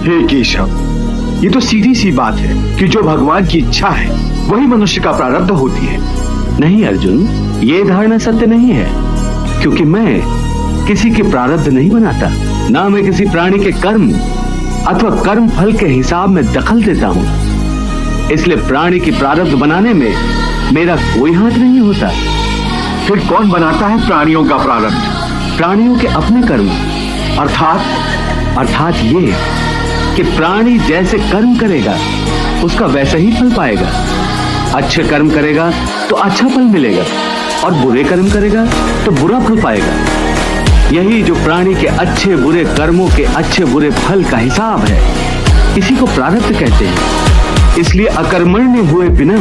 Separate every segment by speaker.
Speaker 1: हे केशव, ये तो सीधी सी बात है कि जो भगवान की इच्छा है वही मनुष्य का प्रारब्ध होती है।
Speaker 2: नहीं अर्जुन, ये धारणा सत्य नहीं है, क्योंकि मैं किसी के प्रारब्ध नहीं बनाता, ना मैं किसी प्राणी के कर्म अथवा कर्म फल के हिसाब में दखल देता हूं। इसलिए प्राणी की प्रारब्ध बनाने में मेरा कोई हाथ नहीं होता।
Speaker 1: फिर कौन बनाता है प्राणियों का प्रारब्ध?
Speaker 2: प्राणियों के अपने कर्म। अर्थात ये कि प्राणी जैसे कर्म करेगा उसका वैसा ही फल पाएगा। अच्छे कर्म करेगा तो अच्छा फल मिलेगा और बुरे कर्म करेगा तो बुरा फल पाएगा। यही जो प्राणी के अच्छे बुरे कर्मों के अच्छे बुरे फल का हिसाब है, इसी को प्रारब्ध कहते हैं। इसलिए अकर्मण्य हुए बिना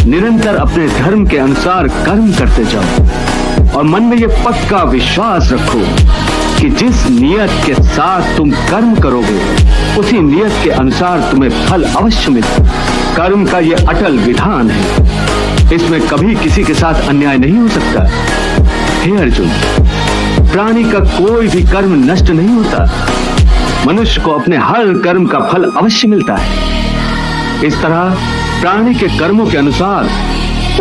Speaker 2: निरंतर अपने धर्म के अनुसार कर्म करते जाओ और मन में यह पक्का विश्वास रखो कि जिस नियत के साथ तुम कर्म करोगे उसी नियत के अनुसार तुम्हें फल अवश्य मिलेगा। कर्म का यह अटल विधान है, इसमें कभी किसी के साथ अन्याय नहीं हो सकता। हे अर्जुन, प्राणी का कोई भी कर्म नष्ट नहीं होता। मनुष्य को अपने हर कर्म का फल अवश्य मिलता है। इस तरह प्राणी के कर्मों के अनुसार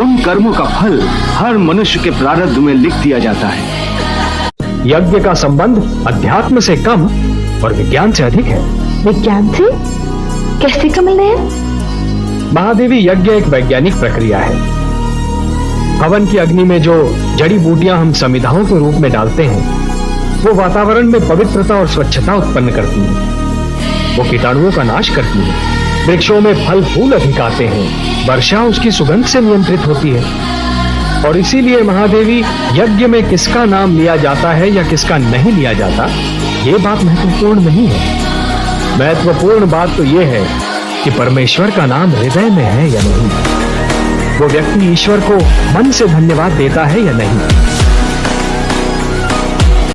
Speaker 2: उन कर्मों का फल हर मनुष्य के प्रारब्ध में लिख दिया जाता है।
Speaker 3: यज्ञ का संबंध अध्यात्म से कम और विज्ञान से अधिक है।
Speaker 4: विज्ञान से? कैसे कमल नयन?
Speaker 3: महादेवी, यज्ञ एक वैज्ञानिक प्रक्रिया है। हवन की अग्नि में जो जड़ी बूटियां हम समिधाओं के रूप में डालते हैं, वो वातावरण में पवित्रता और स्वच्छता उत्पन्न करती हैं। वो कीटाणुओं का नाश करती हैं। वृक्षों में फल फूल अधिक आते हैं। वर्षा उसकी सुगंध से नियंत्रित होती है। और इसीलिए महादेवी, यज्ञ में किसका नाम लिया जाता है या किसका नहीं लिया जाता, ये बात महत्वपूर्ण नहीं है। महत्वपूर्ण बात तो यह है कि परमेश्वर का नाम हृदय में है या नहीं, वो व्यक्ति ईश्वर को मन से धन्यवाद देता है या नहीं।